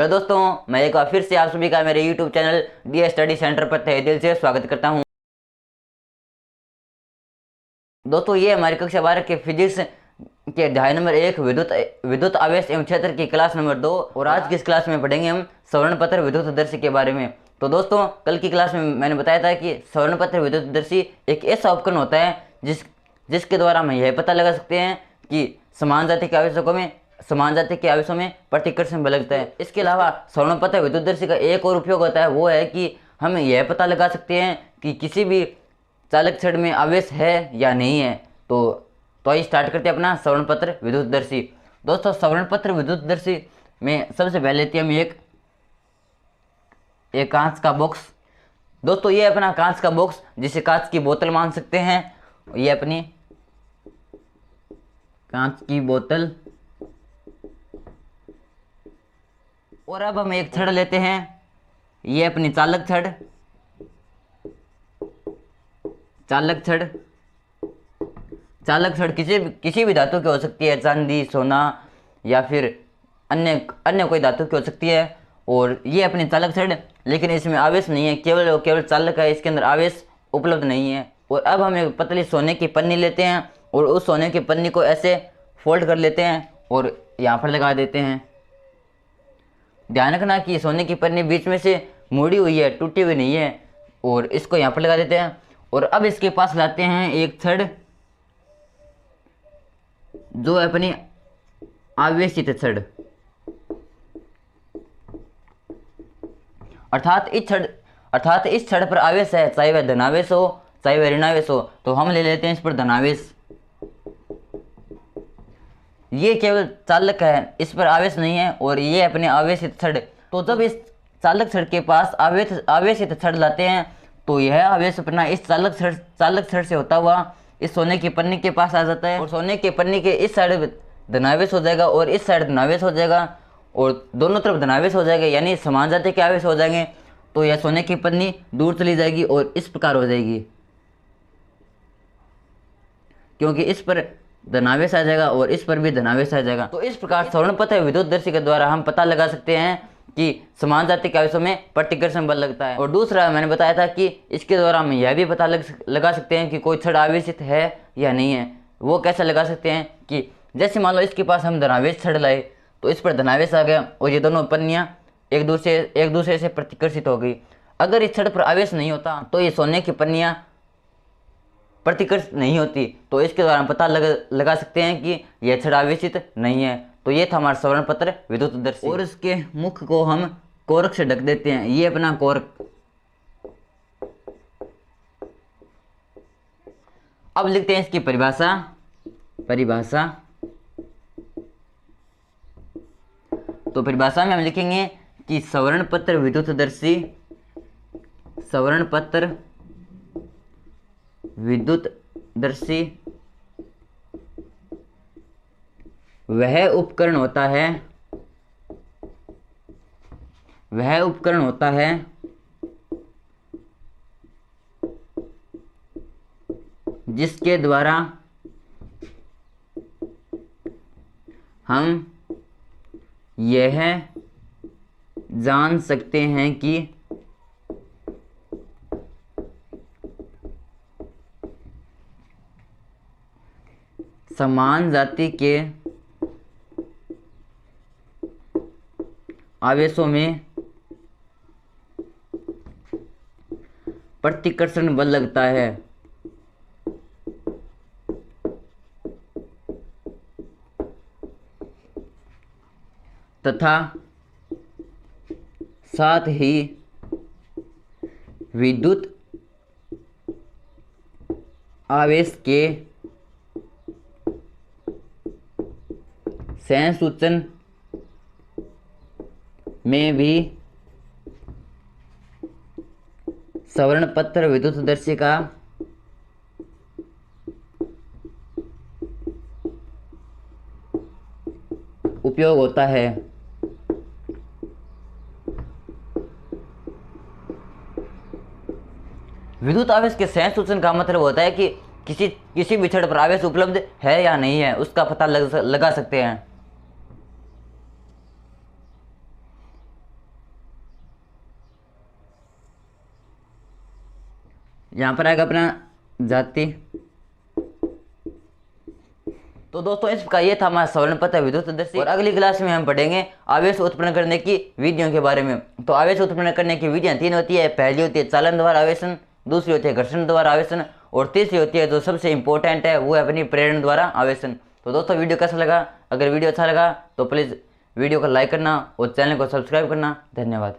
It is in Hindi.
तो दोस्तों, मैं एक बार फिर से आप सभी का मेरे YouTube channel D study centre पर तहे दिल से स्वागत करता हूं। दोस्तों, ये हमारी कक्षा 12 के फिजिक्स के अध्याय नंबर 1 विद्युत विद्युत आवेश एवं क्षेत्र की क्लास नंबर 2 और आज की इस क्लास में पढ़ेंगे हम स्वर्णपत्र विद्युतदर्शी के बारे में। तो दोस्तों, कल की क्लास में मैंने बताया था कि स्वर्णपत्र विद्युतदर्शी एक ऐसा उपकरण होता है जिसके द्वारा हम यह पता लगा सकते हैं कि समान जाति के आवेशों में प्रतिकर्षण बल लगता है। इसके अलावा स्वर्णपत्र विद्युतदर्शी का एक और उपयोग होता है, वो है कि हम यह पता लगा सकते हैं कि किसी भी चालक छड़ में आवेश है या नहीं है। तो आइए स्टार्ट करते हैं अपना स्वर्णपत्र विद्युतदर्शी। दोस्तों, स्वर्णपत्र विद्युतदर्शी में सबसे पहले लेते हैं हम एक कांच का बॉक्स। दोस्तों, ये अपना कांच का बॉक्स, जिसे कांच की बोतल मान सकते हैं, ये अपनी कांच की बोतल। और अब हम एक छड़ लेते हैं, ये अपनी चालक छड़। चालक छड़ किसी भी धातु की हो सकती है, चांदी, सोना या फिर अन्य कोई धातु की हो सकती है। और ये अपनी चालक छड़, लेकिन इसमें आवेश नहीं है, केवल चालक है, इसके अंदर आवेश उपलब्ध नहीं है। और अब हम एक पतली सोने की पन्नी लेते हैं और उस सोने की पन्नी को ऐसे फोल्ड कर लेते हैं और यहाँ पर लगा देते हैं। ध्यान रखना कि सोने की पन्नी बीच में से मुड़ी हुई है, टूटी हुई नहीं है। और इसको यहाँ पर लगा देते हैं। और अब इसके पास लाते हैं एक छड़, जो है अपनी आवेशित छड़। अर्थात इस छड़ पर आवेश है, चाहे वह धनावेश हो चाहे वह ऋणावेश हो। तो हम ले लेते हैं इस पर धनावेश। ये केवल चालक है, इस पर आवेश नहीं है, और ये अपने आवेशित छड़। तो जब इस चालक छड़ के पास आवेशित छड़ लाते हैं, तो यह आवेश अपना इस चालक छड़ से होता हुआ इस सोने की पन्नी के पास आ जाता है। और सोने की पन्नी के इस साइड धनावेश हो जाएगा और इस साइड धनावेश हो जाएगा, और दोनों तरफ धनावेश हो जाएगा, यानी समान जाति के आवेश हो जाएंगे। तो यह सोने की पन्नी दूर चली जाएगी और इस प्रकार हो जाएगी, क्योंकि इस पर धनावेश आ जाएगा और इस पर भी धनावेश आ जाएगा। तो इस प्रकार स्वर्णपत्र विद्युतदर्शी के द्वारा हम पता लगा सकते हैं कि समान जाति के आवेशों में प्रतिकर्षण बल लगता है। और दूसरा, मैंने बताया था कि इसके द्वारा हम यह भी पता लगा सकते हैं कि कोई छड़ आवेशित है या नहीं है। वो कैसे लगा सकते हैं कि जैसे मान लो इसके पास हम धनावेश छड़ लाए, तो इस पर धनावेश आ गया और ये दोनों पन्नियाँ एक दूसरे से प्रतिकर्षित हो गई। अगर इस छड़ पर आवेश नहीं होता तो ये सोने की पन्नियाँ प्रतिकर्षित नहीं होती। तो इसके द्वारा हम पता लगा सकते हैं कि यह छड़ आवेशित नहीं है। तो ये था हमारा स्वर्णपत्र विद्युतदर्शी। और इसके मुख को हम कोरक से ढक देते हैं, ये अपना कोरक। अब लिखते हैं इसकी परिभाषा। तो परिभाषा में हम लिखेंगे कि स्वर्णपत्र विद्युतदर्शी वह उपकरण होता है जिसके द्वारा हम यह जान सकते हैं कि समान जाति के आवेशों में प्रतिकर्षण बल लगता है, तथा साथ ही विद्युत आवेश के संसूचन में भी स्वर्णपत्र विद्युतदर्शी का उपयोग होता है। विद्युत आवेश के सहज सूचन का मतलब होता है कि किसी भी छड़ पर आवेश उपलब्ध है या नहीं है, उसका पता लगा सकते हैं। यहाँ पर आएगा अपना जाति। तो दोस्तों इस प्रकार ये था हमारा सवर्ण पथ विद्युतदर्शी। और अगली क्लास में हम पढ़ेंगे आवेश उत्पन्न करने की विधियों के बारे में। तो आवेश उत्पन्न करने की विधियां 3 होती है। पहली होती है चालन द्वारा आवेशन, दूसरी होती है घर्षण द्वारा आवेशन, और तीसरी होती है जो सबसे इंपॉर्टेंट है वो है अपनी प्रेरण द्वारा आवेशन। तो दोस्तों वीडियो कैसा लगा? अगर वीडियो अच्छा लगा तो प्लीज़ वीडियो को लाइक करना और चैनल को सब्सक्राइब करना। धन्यवाद।